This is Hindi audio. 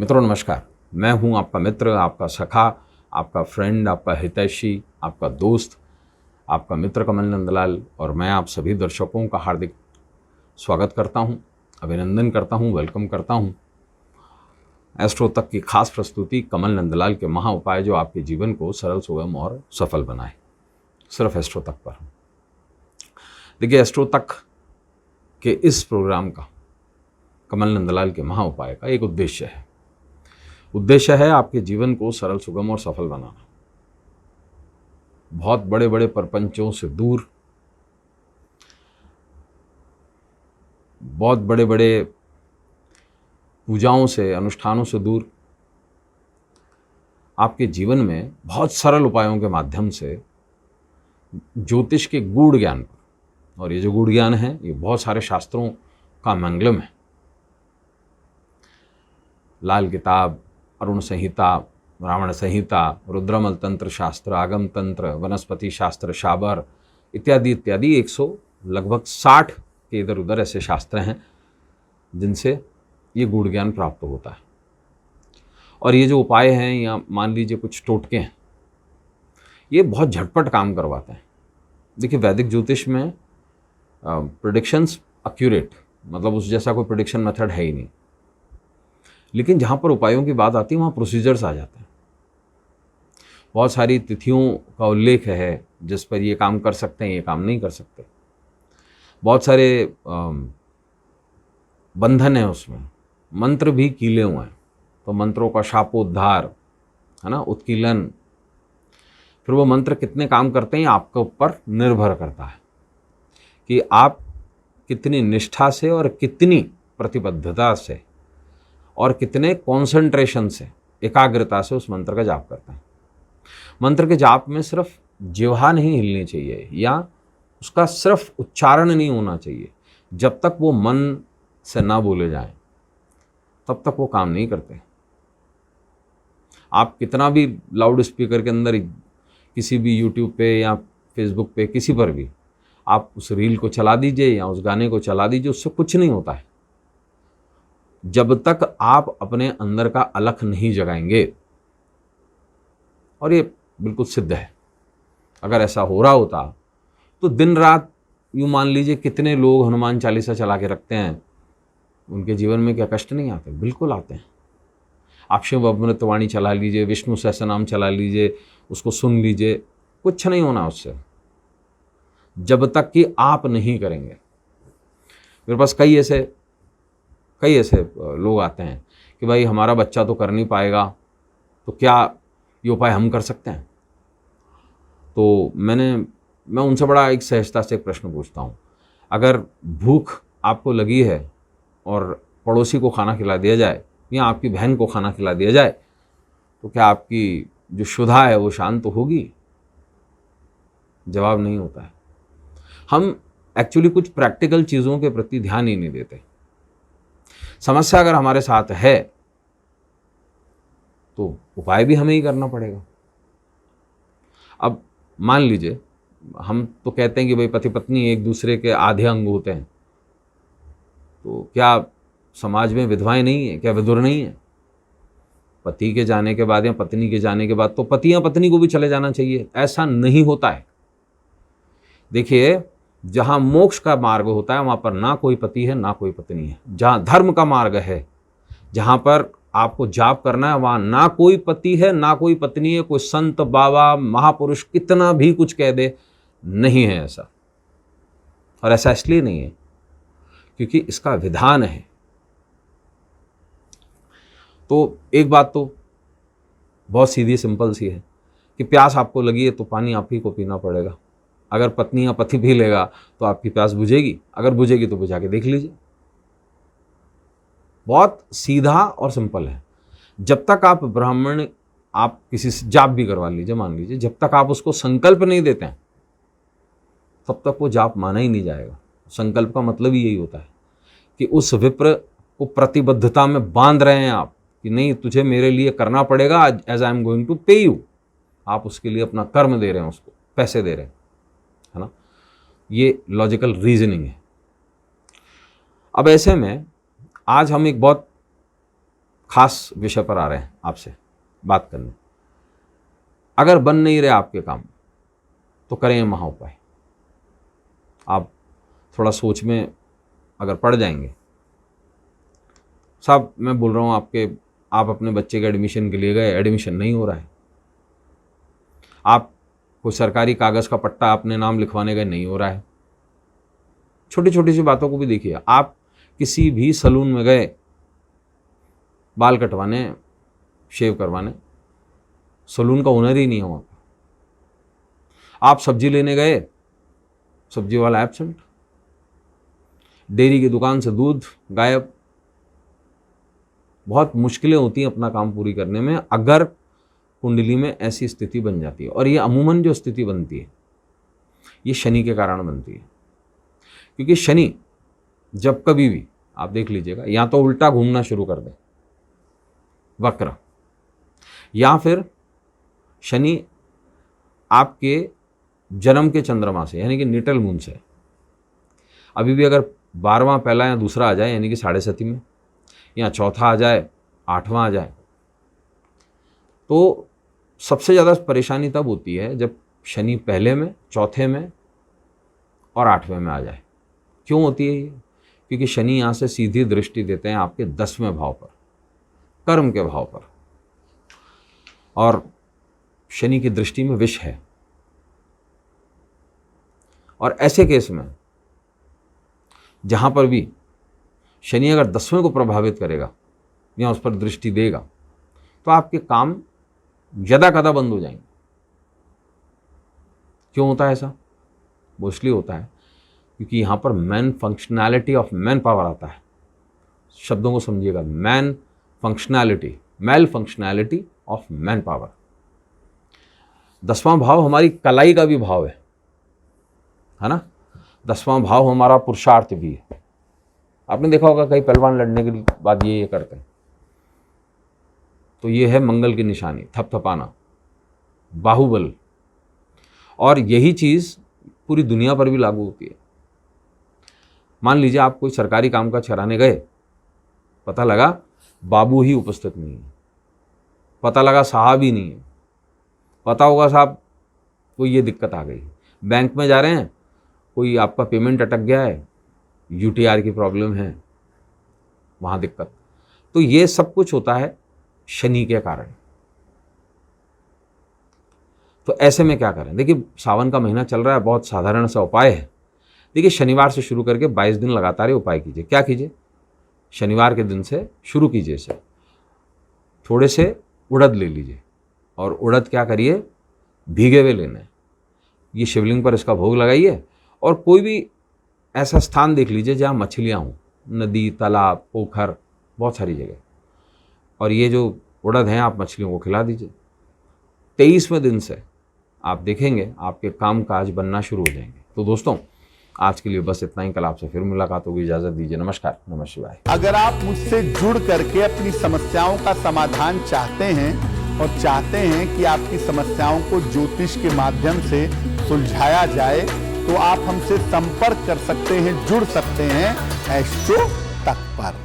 मित्रों नमस्कार। मैं हूं आपका मित्र, आपका सखा, आपका फ्रेंड, आपका हितैषी, आपका दोस्त, आपका मित्र कमल नंदलाल। और मैं आप सभी दर्शकों का हार्दिक स्वागत करता हूं, अभिनंदन करता हूं, वेलकम करता हूं। एस्ट्रो तक की खास प्रस्तुति कमल नंदलाल के महा उपाय जो आपके जीवन को सरल, सुगम और सफल बनाए, सिर्फ एस्ट्रो तक पर। देखिए, एस्ट्रो तक के इस प्रोग्राम का, कमल नंदलाल के महा उपाय का एक उद्देश्य है आपके जीवन को सरल, सुगम और सफल बनाना। बहुत बड़े बड़े प्रपंचों से दूर, बहुत बड़े बड़े पूजाओं से, अनुष्ठानों से दूर, आपके जीवन में बहुत सरल उपायों के माध्यम से ज्योतिष के गूढ़ ज्ञान पर, और ये जो गूढ़ ज्ञान है ये बहुत सारे शास्त्रों का मंगलम है। लाल किताब, अरुण संहिता, ब्राह्मण संहिता, रुद्रमल तंत्र शास्त्र, आगम तंत्र, वनस्पति शास्त्र, शाबर इत्यादि इत्यादि 100 लगभग 60 के इधर उधर ऐसे शास्त्र हैं जिनसे ये गूढ़ ज्ञान प्राप्त होता है। और ये जो उपाय हैं या मान लीजिए कुछ टोटके हैं, ये बहुत झटपट काम करवाते हैं। देखिए, वैदिक ज्योतिष में प्रेडिक्शंस एक्यूरेट, मतलब उस जैसा कोई प्रेडिक्शन मेथड है ही नहीं। लेकिन जहाँ पर उपायों की बात आती है वहाँ प्रोसीजर्स आ जाते हैं। बहुत सारी तिथियों का उल्लेख है जिस पर ये काम कर सकते हैं, ये काम नहीं कर सकते। बहुत सारे बंधन है उसमें, मंत्र भी कीले हुए हैं, तो मंत्रों का शापोद्धार है ना, उत्कीलन, फिर वो मंत्र कितने काम करते हैं आपके ऊपर निर्भर करता है कि आप कितनी निष्ठा से और कितनी प्रतिबद्धता से और कितने कॉन्सेंट्रेशन से, एकाग्रता से उस मंत्र का जाप करते हैं। मंत्र के जाप में सिर्फ जिह्वा नहीं हिलनी चाहिए या उसका सिर्फ उच्चारण नहीं होना चाहिए। जब तक वो मन से ना बोले जाएं तब तक वो काम नहीं करते। आप कितना भी लाउड स्पीकर के अंदर किसी भी यूट्यूब पे या फेसबुक पे किसी पर भी आप उस रील को चला दीजिए या उस गाने को चला दीजिए, उससे कुछ नहीं होता है जब तक आप अपने अंदर का अलख नहीं जगाएंगे। और ये बिल्कुल सिद्ध है। अगर ऐसा हो रहा होता तो दिन रात यूँ मान लीजिए कितने लोग हनुमान चालीसा चला के रखते हैं, उनके जीवन में क्या कष्ट नहीं आते? बिल्कुल आते हैं। आप शिव अमृतवाणी चला लीजिए, विष्णु सहस्रनाम चला लीजिए, उसको सुन लीजिए, कुछ नहीं होना उससे जब तक कि आप नहीं करेंगे। मेरे पास कई ऐसे लोग आते हैं कि भाई हमारा बच्चा तो कर नहीं पाएगा, तो क्या ये उपाय हम कर सकते हैं? तो मैं उनसे बड़ा एक सहजता से एक प्रश्न पूछता हूँ। अगर भूख आपको लगी है और पड़ोसी को खाना खिला दिया जाए या आपकी बहन को खाना खिला दिया जाए, तो क्या आपकी जो क्षुधा है वो शांत होगी? जवाब नहीं होता है। हम एक्चुअली कुछ प्रैक्टिकल चीज़ों के प्रति ध्यान ही नहीं देते। समस्या अगर हमारे साथ है तो उपाय भी हमें ही करना पड़ेगा। अब मान लीजिए, हम तो कहते हैं कि भाई पति पत्नी एक दूसरे के आधे अंग होते हैं, तो क्या समाज में विधवाएं नहीं है? क्या विधुर नहीं है? पति के जाने के बाद या पत्नी के जाने के बाद तो पति या पत्नी को भी चले जाना चाहिए। ऐसा नहीं होता है। देखिए, जहाँ मोक्ष का मार्ग होता है वहाँ पर ना कोई पति है ना कोई पत्नी है। जहाँ धर्म का मार्ग है, जहाँ पर आपको जाप करना है, वहाँ ना कोई पति है ना कोई पत्नी है। कोई संत, बाबा, महापुरुष कितना भी कुछ कह दे, नहीं है ऐसा। और ऐसा इसलिए नहीं है क्योंकि इसका विधान है। तो एक बात तो बहुत सीधी सिंपल सी है कि प्यास आपको लगी है तो पानी आप ही को पीना पड़ेगा। अगर पत्नी या पति पी लेगा तो आपकी प्यास बुझेगी, अगर बुझेगी तो बुझा के देख लीजिए। बहुत सीधा और सिंपल है। जब तक आप ब्राह्मण, आप किसी से जाप भी करवा लीजिए, मान लीजिए, जब तक आप उसको संकल्प नहीं देते हैं तब तक वो जाप माना ही नहीं जाएगा। संकल्प का मतलब ही यही होता है कि उस विप्र को प्रतिबद्धता में बांध रहे हैं आप कि नहीं, तुझे मेरे लिए करना पड़ेगा, as I am going to pay you. आप उसके लिए अपना कर्म दे रहे हैं, उसको पैसे दे रहे हैं, है ना। ये लॉजिकल रीजनिंग है। अब ऐसे में आज हम एक बहुत खास विषय पर आ रहे हैं आपसे बात करने। अगर बन नहीं रहे आपके काम तो करें महाउपाय। आप थोड़ा सोच में अगर पड़ जाएंगे, साहब मैं बोल रहा हूँ आप अपने बच्चे के एडमिशन के लिए गए, एडमिशन नहीं हो रहा है। आप कोई सरकारी कागज़ का पट्टा अपने नाम लिखवाने गए, नहीं हो रहा है। छोटी छोटी सी बातों को भी देखिए। आप किसी भी सलून में गए बाल कटवाने, शेव करवाने, सलून का ओनर ही नहीं है वहाँ पर। आप सब्जी लेने गए, सब्जी वाला एब्सेंट। डेयरी की दुकान से दूध गायब। बहुत मुश्किलें होती हैं अपना काम पूरी करने में अगर कुंडली में ऐसी स्थिति बन जाती है। और ये अमूमन जो स्थिति बनती है ये शनि के कारण बनती है। क्योंकि शनि जब कभी भी आप देख लीजिएगा, या तो उल्टा घूमना शुरू कर दे वक्र, या फिर शनि आपके जन्म के चंद्रमा से यानी कि निटल मून से अभी भी अगर 12वां पहला या दूसरा आ जाए यानी कि 7.5 में, या चौथा आ जाए, 8वां आ जाए, तो सबसे ज़्यादा परेशानी तब होती है जब शनि पहले में, चौथे में और 8वें में आ जाए। क्यों होती है ये? क्योंकि शनि यहाँ से सीधी दृष्टि देते हैं आपके 10वें भाव पर, कर्म के भाव पर, और शनि की दृष्टि में विष है। और ऐसे केस में जहाँ पर भी शनि अगर 10वें को प्रभावित करेगा या उस पर दृष्टि देगा तो आपके काम यदा कदा बंद हो जाएंगे। क्यों होता है ऐसा? वो इसलिए होता है क्योंकि यहाँ पर man functionality of man power आता है। शब्दों को समझिएगा, man functionality, male functionality of man power. 10वां भाव हमारी कलाई का भी भाव है ना। 10वां भाव हमारा पुरुषार्थ भी है। आपने देखा होगा कई पहलवान लड़ने के बाद ये करते हैं, तो ये है मंगल की निशानी, थपथपाना, बाहुबल। और यही चीज़ पूरी दुनिया पर भी लागू होती है। मान लीजिए आप कोई सरकारी कामकाज कराने गए, पता लगा बाबू ही उपस्थित नहीं है, पता लगा साहब ही नहीं है, पता होगा साहब कोई ये दिक्कत आ गई। बैंक में जा रहे हैं, कोई आपका पेमेंट अटक गया है, यूटीआर की प्रॉब्लम है, वहाँ दिक्कत। तो ये सब कुछ होता है शनि के कारण। तो ऐसे में क्या करें? देखिए सावन का महीना चल रहा है, बहुत साधारण सा उपाय है। देखिए शनिवार से शुरू करके 22 दिन लगातार ये उपाय कीजिए। क्या कीजिए? शनिवार के दिन से शुरू कीजिए इसे। थोड़े से उड़द ले लीजिए, और उड़द क्या करिए, भीगे हुए लेना है। ये शिवलिंग पर इसका भोग लगाइए, और कोई भी ऐसा स्थान देख लीजिए जहाँ मछलियाँ हों, नदी, तालाब, पोखर, बहुत सारी जगह, और ये जो उड़द हैं आप मछलियों को खिला दीजिए। 23वें दिन से आप देखेंगे आपके काम काज बनना शुरू हो जाएंगे। तो दोस्तों आज के लिए बस इतना ही। कल आपसे फिर मुलाकात होगी। इजाज़त दीजिए। नमस्कार, नमः शिवाय। अगर आप मुझसे जुड़ करके अपनी समस्याओं का समाधान चाहते हैं और चाहते हैं कि आपकी समस्याओं को ज्योतिष के माध्यम से सुलझाया जाए, तो आप हमसे संपर्क कर सकते हैं, जुड़ सकते हैं एस्ट्रो तक पर।